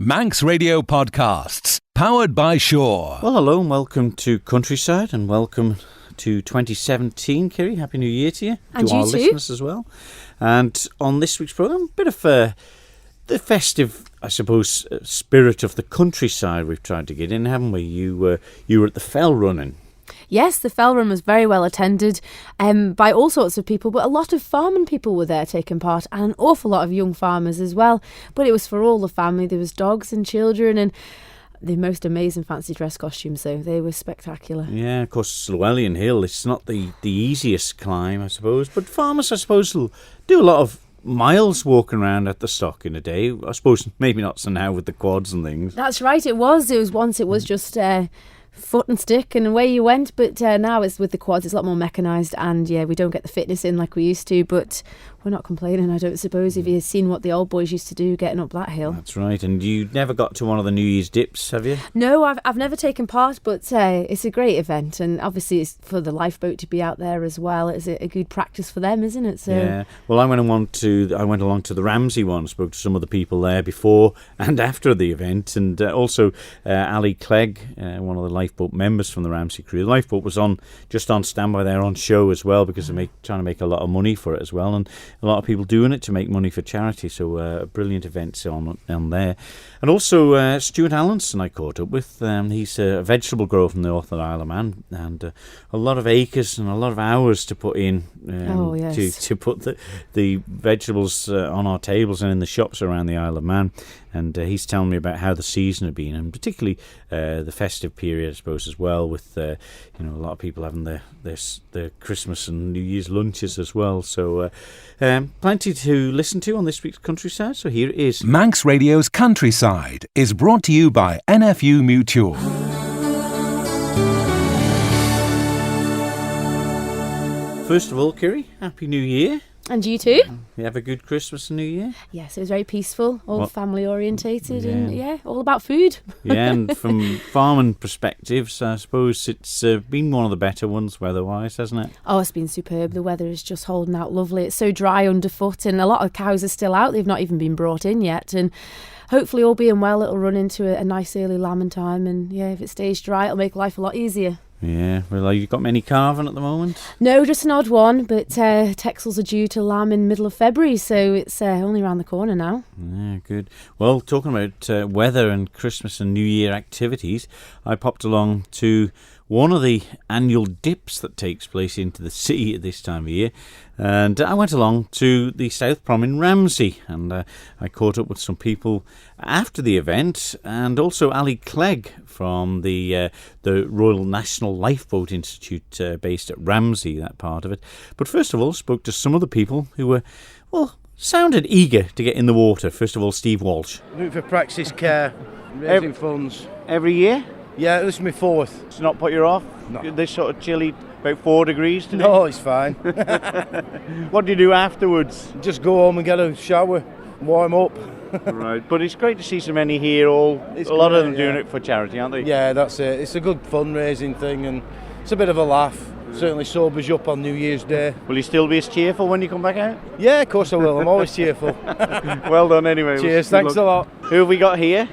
Manx Radio Podcasts, powered by Shaw. Well, hello and welcome to Countryside and welcome to 2017, Kiri. Happy New Year to you. And to you our too. listeners as well. And on this week's programme, a bit of the festive, I suppose, spirit of the countryside we've tried to get in, haven't we? You were at the fell running. Yes, the fell run was very well attended by all sorts of people, but a lot of farming people were there taking part and an awful lot of young farmers as well. But it was for all the family. There was dogs and children and the most amazing fancy dress costumes, though. They were spectacular. Yeah, of course, Llewellyn Hill, it's not the easiest climb, I suppose, but farmers, I suppose, will do a lot of miles walking around at the stock in a day. I suppose maybe not so now with the quads and things. That's right, it was. It was just foot and stick and away you went, but now it's with the quads, it's a lot more mechanised, and yeah, we don't get the fitness in like we used to, but we're not complaining, I don't suppose, if you've seen what the old boys used to do getting up that hill. That's right. And you never got to one of the New Year's dips, have you? No, I've never taken part, but it's a great event, and obviously it's for the lifeboat to be out there as well. It's a good practice for them, isn't it? So yeah. Well, I went along to the Ramsey one, spoke to some of the people there before and after the event, and also Ali Clegg, one of the lifeboat members from the Ramsey crew. The lifeboat was just on standby there on show as well, because they're trying to make a lot of money for it as well, and a lot of people doing it to make money for charity. So a brilliant event on there. And also Stuart Allenson I caught up with. He's a vegetable grower from the North of Isle of Man, and a lot of acres and a lot of hours to put in to put the vegetables on our tables and in the shops around the Isle of Man. And he's telling me about how the season had been, and particularly the festive period, I suppose, as well, with a lot of people having their Christmas and New Year's lunches as well. So plenty to listen to on this week's Countryside. So here it is. Manx Radio's Countryside is brought to you by NFU Mutual. First of all, Kiri, Happy New Year. And you too? You have a good Christmas and New Year? Yes, it was very peaceful, all family orientated, Yeah. and all about food. Yeah, and from farming perspectives, I suppose it's been one of the better ones weather-wise, hasn't it? Oh, it's been superb. The weather is just holding out lovely. It's so dry underfoot, and a lot of cows are still out. They've not even been brought in yet, and hopefully, all being well, it'll run into a nice early lambing time, and yeah, if it stays dry, it'll make life a lot easier. Yeah, well, you got many calving at the moment? No, just an odd one, but Texels are due to lamb in middle of February, so it's only around the corner now. Yeah, good. Well, talking about weather and Christmas and New Year activities, I popped along to one of the annual dips that takes place into the sea at this time of year, and I went along to the South Prom in Ramsey, and I caught up with some people after the event, and also Ali Clegg from the Royal National Lifeboat Institute based at Ramsey, that part of it. But first of all, spoke to some of the people who were, sounded eager to get in the water. First of all, Steve Walsh. Route for Praxis Care, raising funds. Every year? Yeah, this is my fourth. It's not put you off? No. This sort of chilly, about 4 degrees today? No, it's fine. What do you do afterwards? Just go home and get a shower, warm up. Right, but it's great to see so many here. A lot of them doing it for charity, aren't they? Yeah, that's it. It's a good fundraising thing, and it's a bit of a laugh. Certainly sobers you up on New Year's Day. Will you still be as cheerful when you come back out? Yeah, of course I will. I'm always cheerful. Well done anyway. Cheers, thanks a lot. Who have we got here?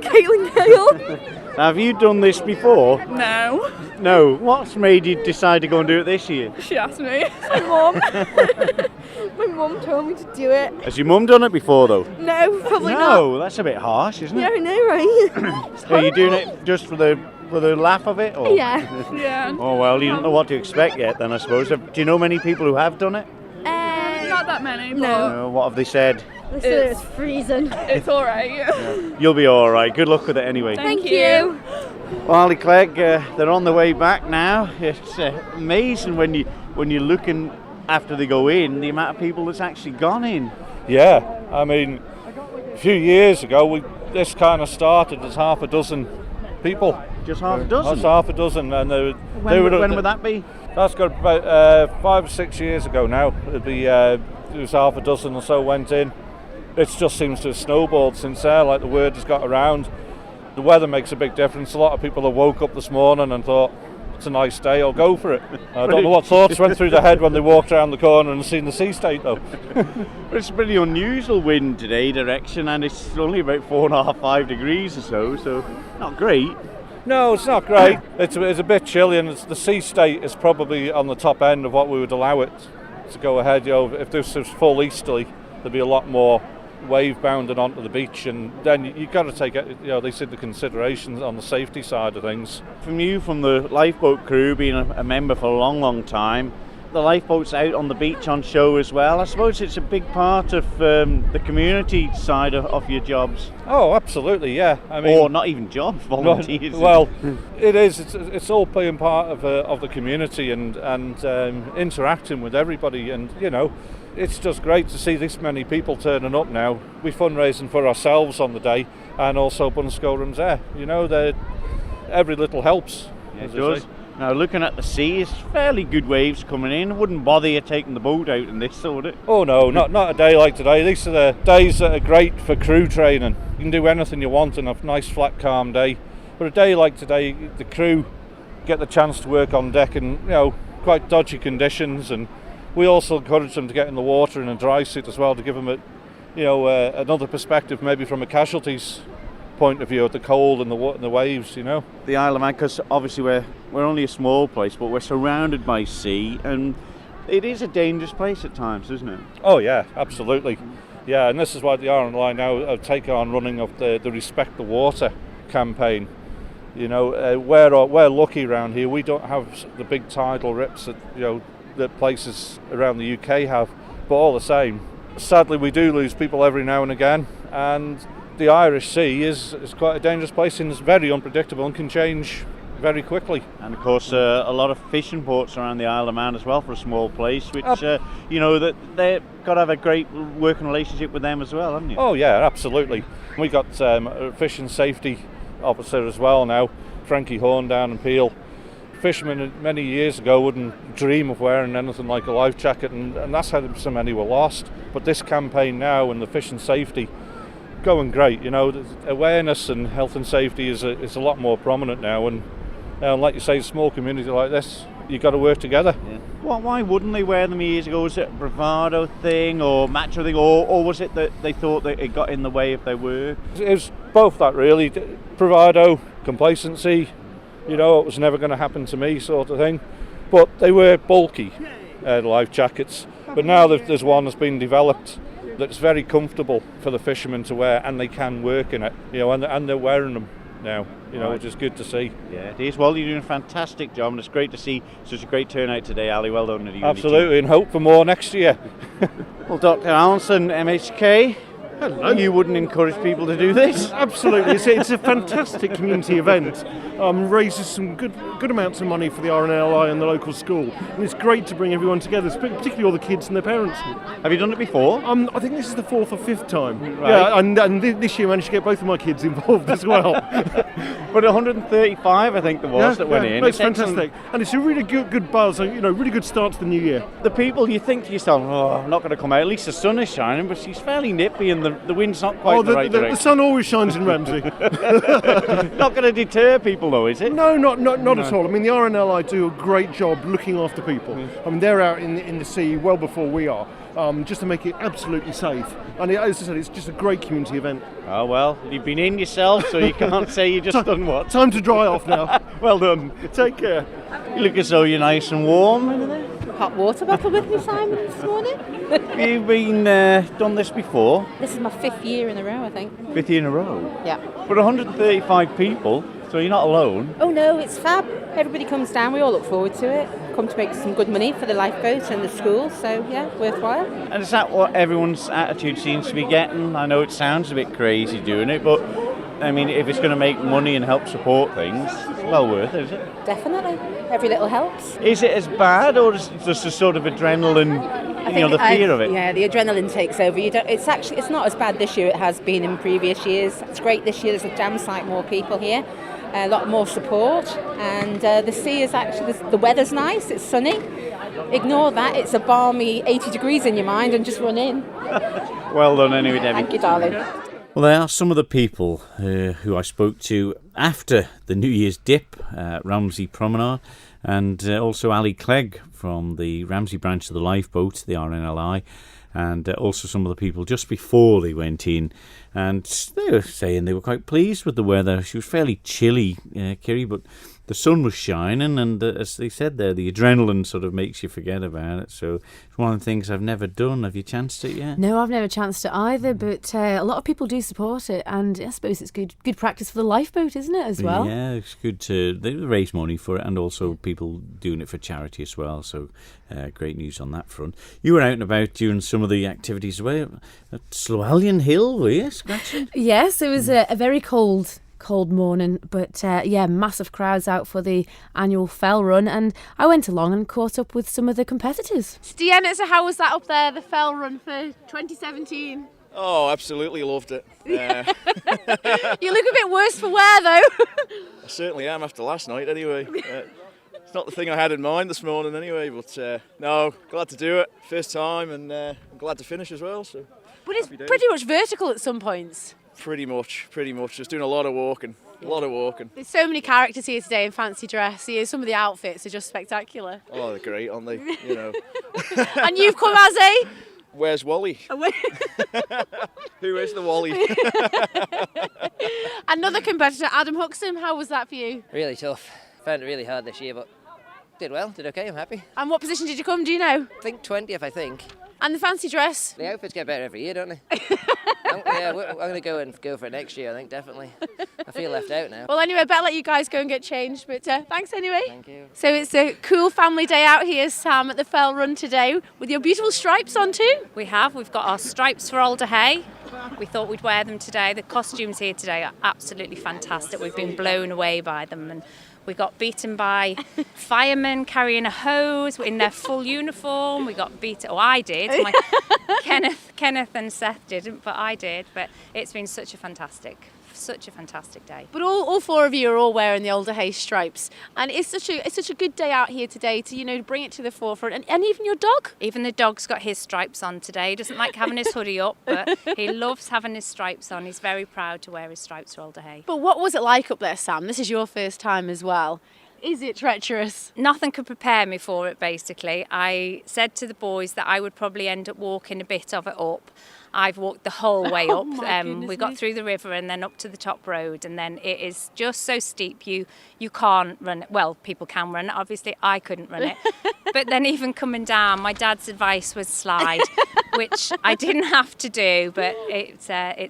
Caitlin Gale. Have you done this before? No. No. What's made you decide to go and do it this year? She asked me. My mum. My mum told me to do it. Has your mum done it before though? No, probably not. No, that's a bit harsh, isn't it? Yeah, I know, right? Are you doing it just for the laugh of it? Or? Yeah. Yeah. Oh well, you don't know what to expect yet then, I suppose. Do you know many people who have done it? Not that many, but No. What have they said? it's freezing. It's alright. You'll be all right. Good luck with it anyway. Thank you. Well, Ali Clegg, they're on the way back now. It's amazing when you're looking after they go in, the amount of people that's actually gone in. Yeah, I mean, a few years ago, this kind of started as half a dozen people. Just half a dozen? That's half a dozen. And When would that be? That's got about 5 or 6 years ago now. It was half a dozen or so went in. It just seems to have snowballed since there, like the word has got around. The weather makes a big difference. A lot of people have woke up this morning and thought, it's a nice day, I'll go for it. I don't know what thoughts went through their head when they walked around the corner and seen the sea state though. But it's a pretty unusual wind today, direction, and it's only about 4.5, 5 degrees or so not great. No, it's not great. It's a bit chilly, and the sea state is probably on the top end of what we would allow it to go ahead. If this was full easterly, there'd be a lot more wave bounding onto the beach, and then you've got to take these into consideration on the safety side of things. From the lifeboat crew, being a member for a long time, the lifeboat's out on the beach on show as well. I suppose it's a big part of the community side of your jobs. Oh, absolutely, yeah. Or not even jobs, volunteers. Well, it is. It's all being part of the community and interacting with everybody, and it's just great to see this many people turning up now. We're fundraising for ourselves on the day, and also Bunscow Ramsey. Every little helps. Yeah, it does. Now, looking at the sea, it's fairly good waves coming in. It wouldn't bother you taking the boat out in this, would it? Oh no, not a day like today. These are the days that are great for crew training. You can do anything you want on a nice flat calm day. But a day like today, the crew get the chance to work on deck in quite dodgy conditions, and we also encourage them to get in the water in a dry suit as well, to give them another perspective, maybe from a casualties point of view, at the cold and the waves. The Isle of Man, because obviously we're only a small place, but we're surrounded by sea, and it is a dangerous place at times, isn't it? Oh yeah, absolutely. Yeah, and this is why the RNLI now have taken on running of the Respect the Water campaign. We're lucky around here. We don't have the big tidal rips that places around the UK have, but all the same, sadly we do lose people every now and again, and the Irish Sea is quite a dangerous place, and it's very unpredictable and can change very quickly. And of course a lot of fishing ports around the Isle of Man as well for a small place, which that they've got to have a great working relationship with them as well, haven't you? Oh yeah, absolutely. We got a fishing safety officer as well now, Frankie Horn down in Peel. Fishermen many years ago wouldn't dream of wearing anything like a life jacket, and that's how so many were lost. But this campaign now and the fishing safety going great. Awareness and health and safety is a lot more prominent now, and like you say, a small community like this, you've got to work together. Yeah. Well, why wouldn't they wear them years ago? Was it a bravado thing or macho thing, or was it that they thought that it got in the way of their work? It was both that really, bravado, complacency. It was never going to happen to me, sort of thing. But they were bulky, life jackets. But now there's one that's been developed that's very comfortable for the fishermen to wear, and they can work in it, and they're wearing them now, right, which is good to see. Yeah, it is. Well, you're doing a fantastic job, and it's great to see such a great turnout today, Ali. Well done. Absolutely, and hope for more next year. Well, Dr. Allenson, MHK, hello. You wouldn't encourage people to do this? Absolutely, it's a fantastic community event. Raises some good amounts of money for the RNLI and the local school, and it's great to bring everyone together, particularly all the kids and their parents. Have you done it before? I think this is the 4th or 5th time. Right. Yeah, and this year I managed to get both of my kids involved as well. But 135, I think there was, that went in. It's fantastic, and it's a really good buzz. Really good start to the new year. The people, you think to yourself, I'm not going to come out. At least the sun is shining, but she's fairly nippy, and the wind's not quite in the right direction. The sun always shines in Ramsey. Not going to deter people, though, is it? No, not at all. I mean, the RNLI do a great job looking after people. I mean, they're out in the sea well before we are, just to make it absolutely safe. And as I said, it's just a great community event. Oh, well, you've been in yourself, so you can't say you just done what? Time to dry off now. Well done. Take care. You look as though you're nice and warm. Hot water bottle with me, Simon, this morning. Have you been done this before? This is my 5th year in a row, I think. 5th year in a row? Yeah. But 135 people, so you're not alone. Oh no, it's fab. Everybody comes down, we all look forward to it. Come to make some good money for the lifeboat and the school, so yeah, worthwhile. And is that what everyone's attitude seems to be getting? I know it sounds a bit crazy doing it, but I mean, if it's going to make money and help support things, it's well worth it, is it? Definitely. Every little helps. Is it as bad, or is it just a sort of adrenaline, the fear of it? Yeah, the adrenaline takes over. It's not as bad this year it has been in previous years. It's great this year. There's a damn sight more people here. A lot more support, and the sea is actually, the weather's nice, it's sunny. Ignore that, it's a balmy 80 degrees in your mind, and just run in. Well done anyway, Debbie. Thank you, darling. Well, there are some of the people who I spoke to after the New Year's Dip at Ramsey Promenade. and also Ali Clegg from the Ramsey branch of the lifeboat, the RNLI, and also some of the people just before they went in. And they were saying they were quite pleased with the weather. She was fairly chilly, Kiri, but the sun was shining, and as they said there, the adrenaline sort of makes you forget about it. So it's one of the things I've never done. Have you chanced it yet? No, I've never chanced it either, but a lot of people do support it, and I suppose it's good practice for the lifeboat, isn't it, as well? Yeah, it's good they raise money for it, and also people doing it for charity as well. So great news on that front. You were out and about during some of the activities away at Slowellian Hill, were you, scratching? Yes, it was a very cold morning, but massive crowds out for the annual Fell Run, and I went along and caught up with some of the competitors. Stiana, so how was that up there, the Fell Run for 2017? Oh, absolutely loved it. You look a bit worse for wear though. I certainly am after last night anyway. It's not the thing I had in mind this morning anyway, but no, glad to do it, first time, and I'm glad to finish as well. So. But it's pretty much vertical at some points. Pretty much. Just doing a lot of walking. There's so many characters here today in fancy dress. Some of the outfits are just spectacular. Oh, they're great, aren't they? You know. And you've come as a... Where's Wally? Who is the Wally? Another competitor, Adam Huxham. How was that for you? Really tough. Found it really hard this year, but did well, did okay, I'm happy. And what position did you come, do you know? I think 20th, I think. And the fancy dress? The outfits get better every year, don't they? I'm going to go for it next year, I think, definitely. I feel left out now. Well, anyway, better let you guys go and get changed, but thanks anyway. Thank you. So it's a cool family day out here, Sam, at the Fell Run today, with your beautiful stripes on too. We've got our stripes for Alder Hay. We thought we'd wear them today. The costumes here today are absolutely fantastic. We've been blown away by them, and we got beaten by firemen carrying a hose in their full uniform. We got beaten. Oh, I did. Kenneth and Seth didn't, but I did. But it's been such a fantastic day. But all four of you are all wearing the Alder Hay stripes, and it's such a good day out here today to bring it to the forefront. And even your dog. Even the dog's got his stripes on today. He doesn't like having his hoodie up, but he loves having his stripes on. He's very proud to wear his stripes for Alder Hay. But what was it like up there, Sam? This is your first time as well. Is it treacherous? Nothing could prepare me for it, basically. I said to the boys that I would probably end up walking a bit of it up. I've walked the whole way up. We got through the river and then up to the top road, and then it is just so steep you can't run it. Well, people can run it, obviously I couldn't run it. But then even coming down, my dad's advice was slide, which I didn't have to do, but it's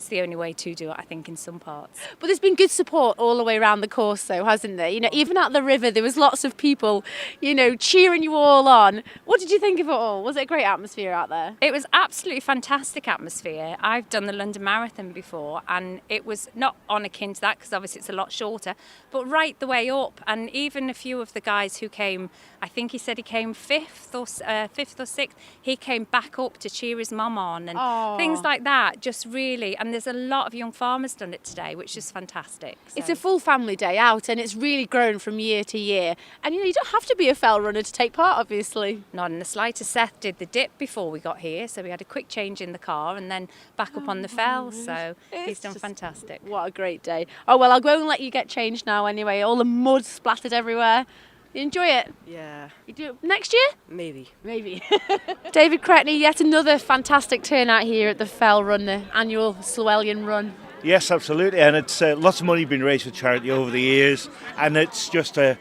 the only way to do it, I think, in some parts. But there's been good support all the way around the course though, hasn't there? Even at the river there was lots of people, cheering you all on. What did you think of it all? Was it a great atmosphere out there? It was absolutely fantastic atmosphere. I've done the London Marathon before, and it was not on akin to that because obviously it's a lot shorter, but right the way up. And even a few of the guys who came, I think he said he came fifth or sixth, he came back up to cheer his mum on and things like that. Just really, and there's a lot of young farmers done it today, which is fantastic. So. It's a full family day out, and it's really grown from year to year. And you don't have to be a fell runner to take part, obviously. Not in the slightest. Seth did the dip before we got here, so we had a quick change in the car and then back up on the fell. So he's done fantastic. What a great day. Oh well, I'll go and let you get changed now anyway. All the mud splattered everywhere. You enjoy it? Yeah. You do it next year? Maybe. David Cretney, yet another fantastic turnout here at the Fell Run, the annual Slowellian Run. Yes, absolutely, and it's lots of money been raised for charity over the years, and it's just a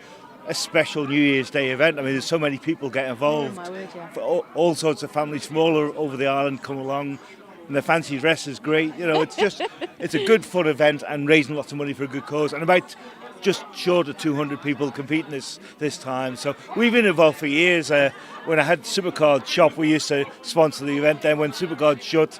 special New Year's Day event. I mean, there's so many people get involved. Oh, my word, yeah. All sorts of families from all over the island come along, and the fancy dress is great. It's a good fun event and raising lots of money for a good cause, and about just short of 200 people competing this time. So we've been involved for years. When I had Supercard shop, we used to sponsor the event. Then when Supercard shut,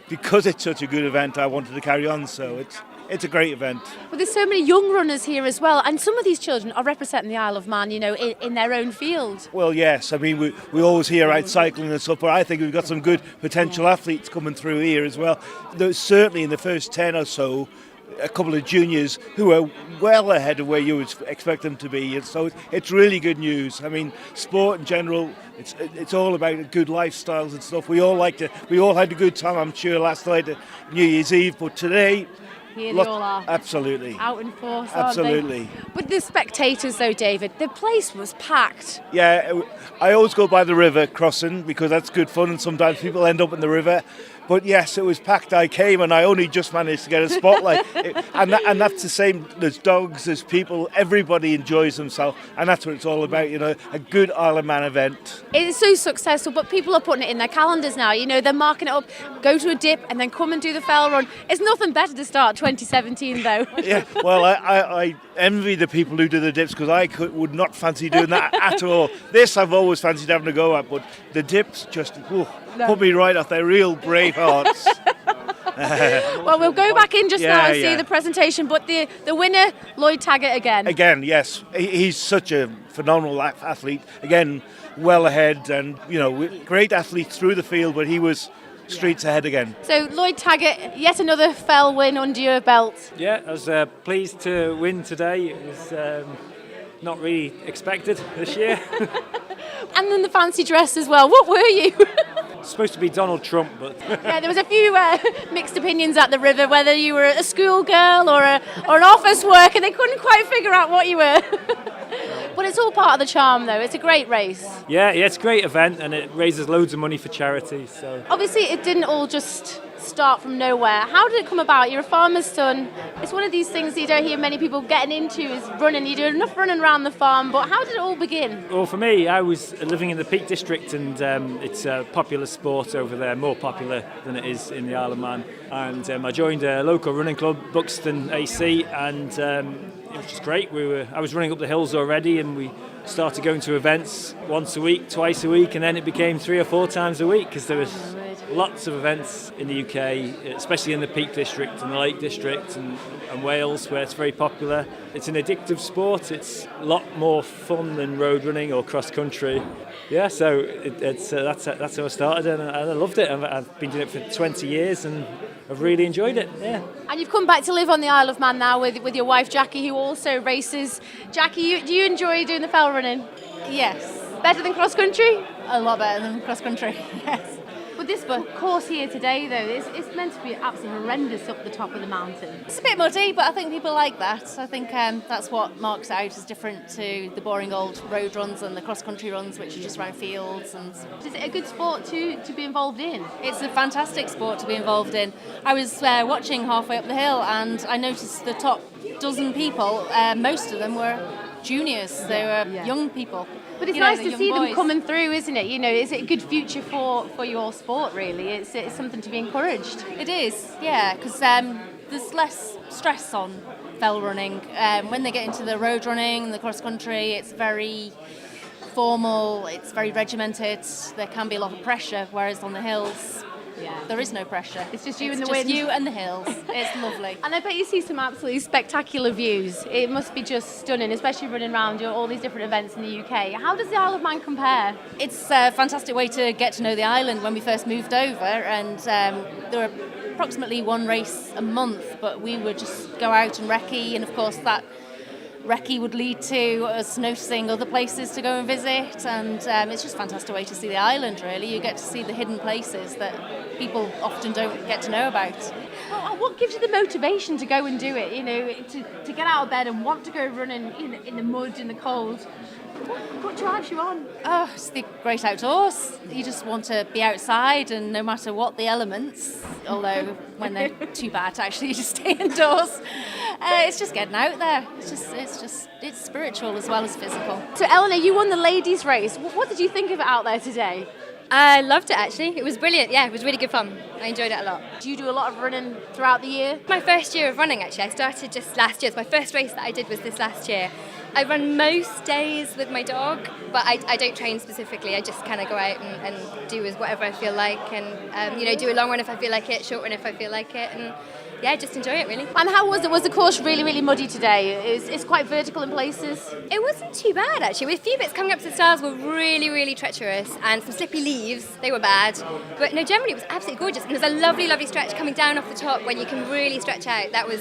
because it's such a good event, I wanted to carry on. So it's a great event. Well, there's so many young runners here as well, and some of these children are representing the Isle of Man, in their own field. Well, yes. I mean, we always hear out cycling and stuff, but I think we've got some good potential athletes coming through here as well. There's certainly in the first 10 or so, a couple of juniors who are well ahead of where you would expect them to be, and so it's really good news. I mean, sport in general, it's all about good lifestyles and stuff. We all had a good time, I'm sure, last night at New Year's Eve, but today Here they all are. Absolutely. Out in force, Absolutely. aren't they? But the spectators, though, David, the place was packed. Yeah, I always go by the river crossing because that's good fun, and sometimes people end up in the river. But yes, it was packed. I came and I only just managed to get a spotlight. and that's the same. There's dogs, there's people, everybody enjoys themselves. And that's what it's all about, a good Isle of Man event. It's so successful, but people are putting it in their calendars now. They're marking it up, go to a dip and then come and do the fell run. It's nothing better to start 2017, though. Yeah, well, I envy the people who do the dips because I would not fancy doing that at all. This I've always fancied having a go at, but the dips just put me right off. They're real brave hearts. Well, we'll go back in just now and see the presentation, but the winner, Lloyd Taggart again. Again, yes. He's such a phenomenal athlete. Again, well ahead and, great athlete through the field, but he was streets ahead again. So Lloyd Taggart, yet another fell win under your belt. Yeah, I was pleased to win today. It was not really expected this year. And then the fancy dress as well. What were you? Supposed to be Donald Trump, but yeah, there was a few mixed opinions at the river whether you were a schoolgirl or an office worker. They couldn't quite figure out what you were. But it's all part of the charm, though. It's a great race. Yeah, it's a great event and it raises loads of money for charity. So obviously, it didn't all just start from nowhere. How did it come about? You're a farmer's son. It's one of these things that you don't hear many people getting into is running. You do enough running around the farm, but how did it all begin? Well, for me, I was living in the Peak District and it's a popular sport over there, more popular than it is in the Isle of Man. And I joined a local running club, Buxton AC, and it was just great. I was running up the hills already and we started going to events once a week, twice a week, and then it became 3 or 4 times a week because there was lots of events in the UK, especially in the Peak District and the Lake District and Wales, where it's very popular. It's an addictive sport. It's a lot more fun than road running or cross country. Yeah, so that's how I started, and I loved it. I've been doing it for 20 years, and I've really enjoyed it. Yeah. And you've come back to live on the Isle of Man now with your wife Jackie, who also races. Jackie, do you enjoy doing the fell running? Yes. Better than cross country? A lot better than cross country. Yes. But this course here today, though, it's meant to be absolutely horrendous up the top of the mountain. It's a bit muddy, but I think people like that. I think that's what marks out as different to the boring old road runs and the cross-country runs, which are just around fields. And is it a good sport to be involved in? It's a fantastic sport to be involved in. I was watching halfway up the hill, and I noticed the top dozen people, most of them were juniors. They were young people. But it's nice to see them coming through, isn't it? It's a good future for your sport, really. It's something to be encouraged. It is, yeah, because there's less stress on fell running. When they get into the road running and the cross country, it's very formal, it's very regimented. There can be a lot of pressure, whereas on the hills, there is no pressure. It's just you and the wind. wind. You and the hills. It's lovely. And I bet you see some absolutely spectacular views. It must be just stunning, especially running around all these different events in the UK. How does the Isle of Man compare? It's a fantastic way to get to know the island. When we first moved over, and there were approximately one race a month, but we would just go out and recce, and of course that recce would lead to us noticing other places to go and visit, and it's just a fantastic way to see the island, really. You get to see the hidden places that people often don't get to know about. Well, what gives you the motivation to go and do it, to get out of bed and want to go running in the mud, in the cold? What drives you on? Oh, it's the great outdoors. You just want to be outside, and no matter what the elements, although when they're too bad, actually you just stay indoors. It's just getting out there. It's spiritual as well as physical. So Eleanor, you won the ladies' race. What did you think of it out there today? I loved it, actually. It was brilliant. Yeah, it was really good fun. I enjoyed it a lot. Do you do a lot of running throughout the year? My first year of running, actually. I started just last year. My first race that I did was this last year. I run most days with my dog, but I don't train specifically. I just kind of go out and do whatever I feel like, and do a long run if I feel like it, short run if I feel like it, and yeah, just enjoy it, really. And how was it? Was the course really, really muddy today? It's quite vertical in places. It wasn't too bad, actually. With a few bits coming up to the stars were really, really treacherous, and some slippy leaves, they were bad. But no, generally it was absolutely gorgeous. And there's a lovely, lovely stretch coming down off the top when you can really stretch out. That was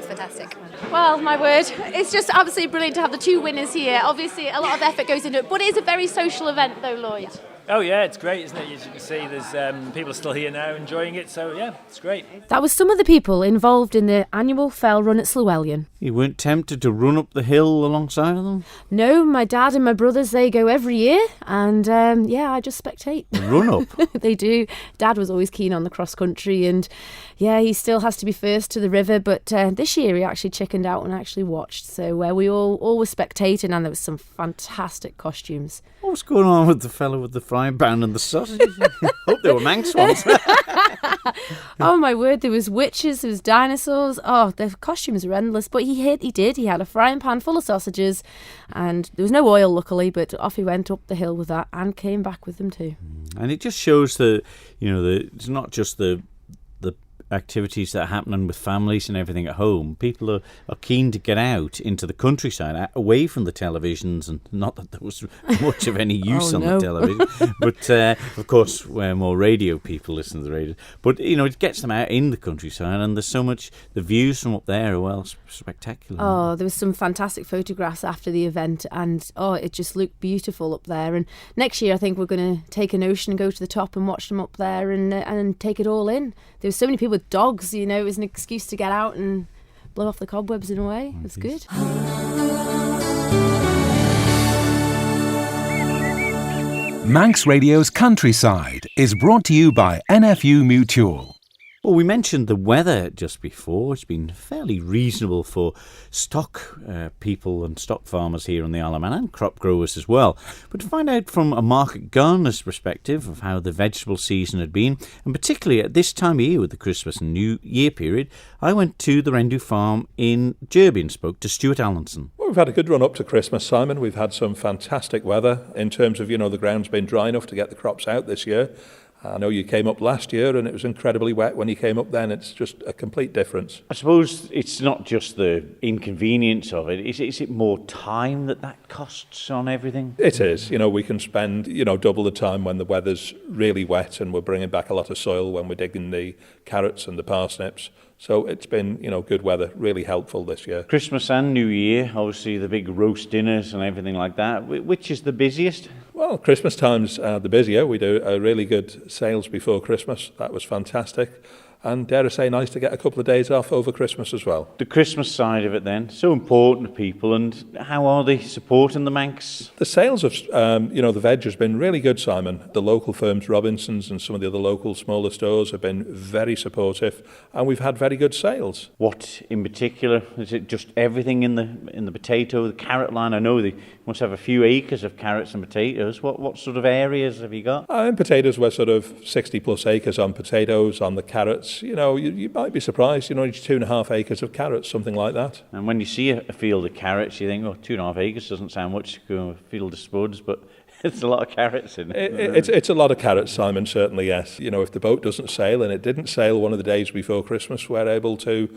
fantastic. Well, my word, it's just absolutely brilliant to have the two winners here. Obviously, a lot of effort goes into it, but it is a very social event, though, Lloyd. Oh yeah, it's great, isn't it? As you can see, there's people are still here now enjoying it, so yeah, it's great. That was some of the people involved in the annual fell run at Llewellyn. You weren't tempted to run up the hill alongside of them? No, my dad and my brothers, they go every year, and I just spectate. Run up? They do. Dad was always keen on the cross country, and yeah, he still has to be first to the river, but this year he actually chickened out and actually watched, so we all were spectating, and there was some fantastic costumes. What was going on with the fellow with the frying pan and the sausages? I hope they were Manx ones. Oh my word, there was witches, there was dinosaurs. Oh, the costumes were endless, but he did. He had a frying pan full of sausages, and there was no oil, luckily, but off he went up the hill with that and came back with them too. And it just shows that, it's not just the activities that are happening with families and everything at home. People are keen to get out into the countryside, away from the televisions, and not that there was much of any use on the television, but of course where more radio people listen to the radio, but it gets them out in the countryside, and there's so much, the views from up there are spectacular. Oh, there was some fantastic photographs after the event, and it just looked beautiful up there. And next year I think we're going to take a notion and go to the top and watch them up there and take it all in. There were so many people with dogs, it was an excuse to get out and blow off the cobwebs in a way. It was good. Manx Radio's Countryside is brought to you by NFU Mutual. Well, we mentioned the weather just before. It's been fairly reasonable for stock people and stock farmers here on the Isle of Man, and crop growers as well. But to find out from a market gardener's perspective of how the vegetable season had been, and particularly at this time of year with the Christmas and New Year period, I went to the Rendu farm in Derby and spoke to Stuart Allinson. Well, we've had a good run up to Christmas, Simon. We've had some fantastic weather in terms of, the ground's been dry enough to get the crops out this year. I know you came up last year and it was incredibly wet when you came up then. It's just a complete difference. I suppose it's not just the inconvenience of it. Is it more time that costs on everything? It is. We can spend, double the time when the weather's really wet and we're bringing back a lot of soil when we're digging the carrots and the parsnips. So it's been, good weather, really helpful this year. Christmas and New Year, obviously the big roast dinners and everything like that. Which is the busiest? Well, Christmas time's the busier. We do a really good sales before Christmas. That was fantastic. And dare I say, nice to get a couple of days off over Christmas as well. The Christmas side of it then, so important to people, and how are they supporting the Manx? The sales of, the veg has been really good, Simon. The local firms, Robinsons and some of the other local smaller stores have been very supportive, and we've had very good sales. What in particular? Is it just everything in the potato, the carrot line? I know they must have a few acres of carrots and potatoes. What sort of areas have you got? In potatoes, we're sort of 60 plus acres on potatoes. On the carrots, you might be surprised, 2.5 acres of carrots, something like that. And when you see a field of carrots, you think, 2.5 acres doesn't sound much to a field of spuds, but it's a lot of carrots in it. It's a lot of carrots, Simon, certainly, yes. If the boat doesn't sail, and it didn't sail one of the days before Christmas, we're able to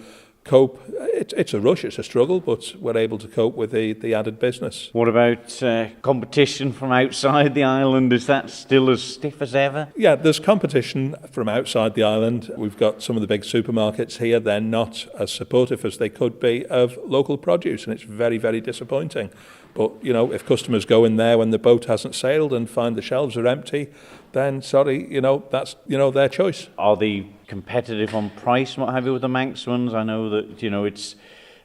cope. It's a rush, it's a struggle, but we're able to cope with the added business. What about competition from outside the island? Is that still as stiff as ever? Yeah, there's competition from outside the island. We've got some of the big supermarkets here. They're not as supportive as they could be of local produce, and it's very, very disappointing. But, if customers go in there when the boat hasn't sailed and find the shelves are empty, then, sorry, that's, their choice. Are they competitive on price and what have you with the Manx ones? I know that, it's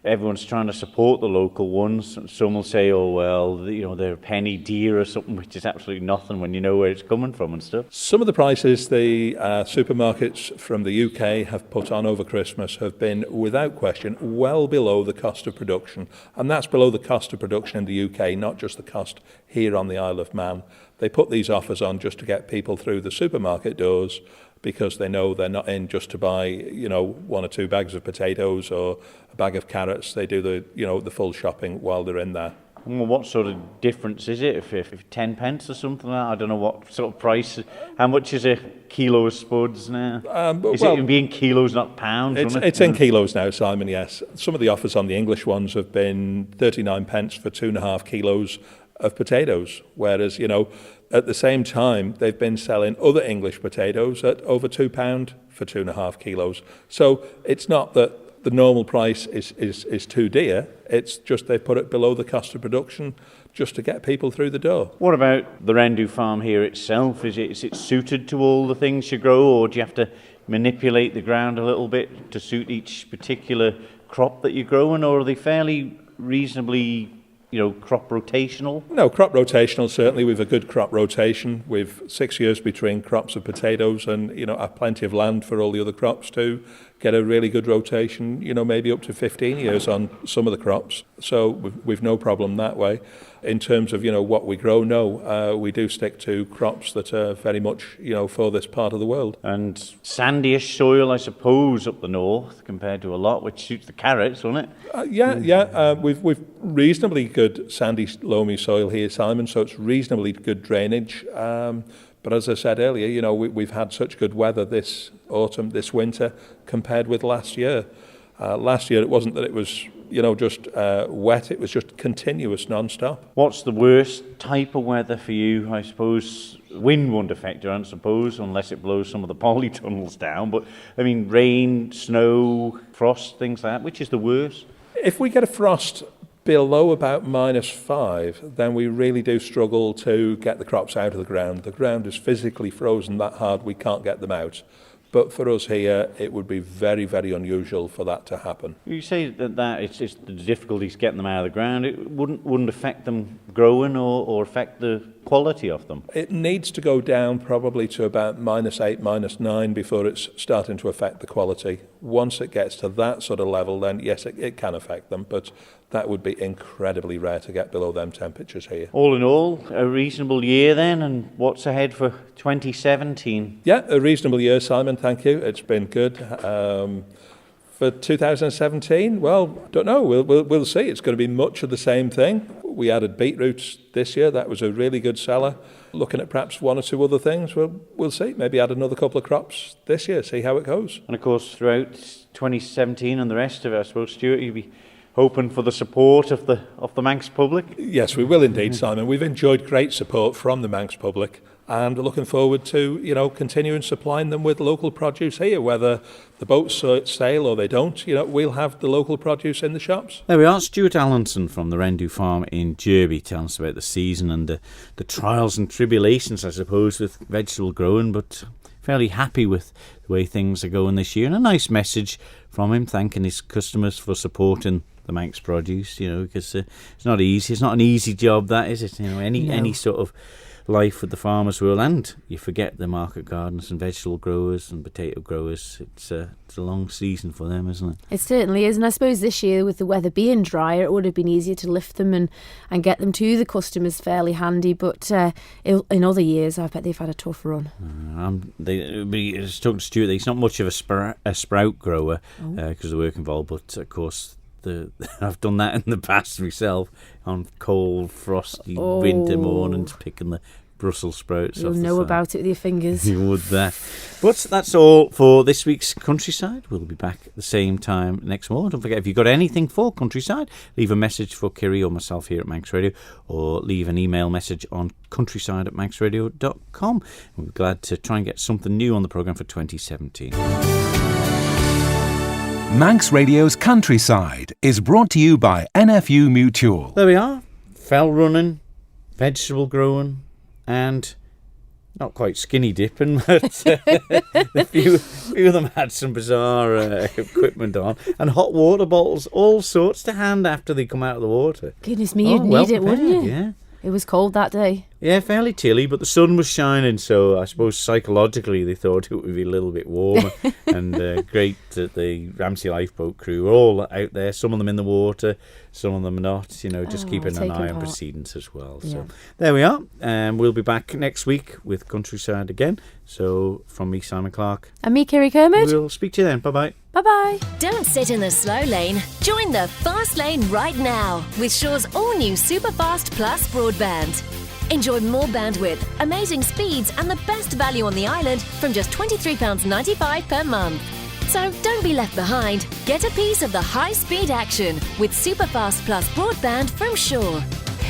everyone's trying to support the local ones. Some will say, they're a penny dear or something, which is absolutely nothing when you know where it's coming from and stuff. Some of the prices the supermarkets from the UK have put on over Christmas have been, without question, well below the cost of production. And that's below the cost of production in the UK, not just the cost here on the Isle of Man. They put these offers on just to get people through the supermarket doors, because they know they're not in just to buy, 1 or 2 bags of potatoes or a bag of carrots. They do the full shopping while they're in there. Well, what sort of difference is it? If 10 pence or something like that? I don't know what sort of price. How much is a kilo of spuds now? Is it being kilos, not pounds? It's in kilos now, Simon, yes. Some of the offers on the English ones have been 39 pence for 2.5 kilos of potatoes, whereas, at the same time, they've been selling other English potatoes at over £2 for 2.5 kilos. So it's not that the normal price is too dear. It's just they put it below the cost of production just to get people through the door. What about the Rendu farm here itself? Is it suited to all the things you grow, or do you have to manipulate the ground a little bit to suit each particular crop that you're growing, or are they fairly reasonably, crop rotational? No, crop rotational, certainly. We've a good crop rotation. We've 6 years between crops of potatoes and, have plenty of land for all the other crops too. Get a really good rotation, maybe up to 15 years on some of the crops. So we've no problem that way. In terms of, what we grow, no, we do stick to crops that are very much, for this part of the world. And sandyish soil, I suppose, up the north compared to a lot, which suits the carrots, doesn't it? We've reasonably good sandy, loamy soil here, Simon, so it's reasonably good drainage. But as I said earlier, we've had such good weather this autumn, this winter, compared with last year. Last year, it wasn't that it was, just wet. It was just continuous, non-stop. What's the worst type of weather for you? I suppose wind won't affect you, I suppose, unless it blows some of the polytunnels down. But, rain, snow, frost, things like that. Which is the worst? If we get a frost below about -5, then we really do struggle to get the crops out of the ground. The ground is physically frozen that hard we can't get them out. But for us here, it would be very, very unusual for that to happen. You say that it's the difficulties getting them out of the ground. It wouldn't affect them growing or affect the quality of them? It needs to go down probably to about -8, -9 before it's starting to affect the quality. Once it gets to that sort of level, then yes, it can affect them, but that would be incredibly rare to get below them temperatures here. All in all, a reasonable year then, and what's ahead for 2017? Yeah, a reasonable year, Simon, thank you. It's been good. For 2017, well, don't know. We'll see. It's going to be much of the same thing. We added beetroots this year. That was a really good seller. Looking at perhaps one or two other things, we'll see. Maybe add another couple of crops this year, see how it goes. And of course, throughout 2017 and the rest of it, I suppose, Stuart, you'll be hoping for the support of the Manx public? Yes, we will indeed, Simon. We've enjoyed great support from the Manx public, and looking forward to, continuing supplying them with local produce here, whether the boats sail or they don't. We'll have the local produce in the shops. There we are, Stuart Allenson from the Rendu Farm in Derby telling us about the season and the trials and tribulations, I suppose, with vegetable growing, but fairly happy with the way things are going this year, and a nice message from him thanking his customers for supporting the Manx produce, because it's not easy. It's not an easy job, that is it? Any sort of life with the farmers world, and you forget the market gardens and vegetable growers and potato growers. It's a long season for them, isn't it? It certainly is, and I suppose this year with the weather being drier, it would have been easier to lift them and get them to the customers fairly handy, but in other years I bet they've had a tough run. I was talking to Stuart, he's not much of a sprout grower because of the work involved, but of course I've done that in the past myself on cold, frosty winter mornings, picking the Brussels sprouts. You'll know about it with your fingers. You would that. But that's all for this week's Countryside. We'll be back at the same time next morning. Don't forget, if you've got anything for Countryside, leave a message for Kiri or myself here at Manx Radio, or leave an email message on countryside@manxradio.com. We're glad to try and get something new on the programme for 2017. Manx Radio's Countryside is brought to you by NFU Mutual. There we are. Fell running, vegetable growing, and not quite skinny dipping, but a few of them had some bizarre equipment on, and hot water bottles, all sorts to hand after they come out of the water. Goodness me, you'd need it, wouldn't you? Yeah. It was cold that day. Yeah, fairly chilly, but the sun was shining, so I suppose psychologically they thought it would be a little bit warmer. And great that the Ramsey lifeboat crew were all out there, some of them in the water, some of them not, just keeping an eye on proceedings as well. Yeah. So there we are. We'll be back next week with Countryside again. So from me, Simon Clark. And me, Kiri Kermode. We'll speak to you then. Bye-bye. Bye-bye. Don't sit in the slow lane. Join the fast lane right now with Shaw's all-new Superfast Plus broadband. Enjoy more bandwidth, amazing speeds and the best value on the island from just £23.95 per month. So don't be left behind. Get a piece of the high-speed action with Superfast Plus broadband from Shaw.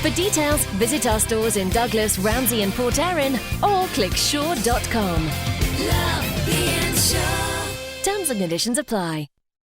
For details, visit our stores in Douglas, Ramsey and Port Erin or click shaw.com. Love being Shaw. Terms and conditions apply.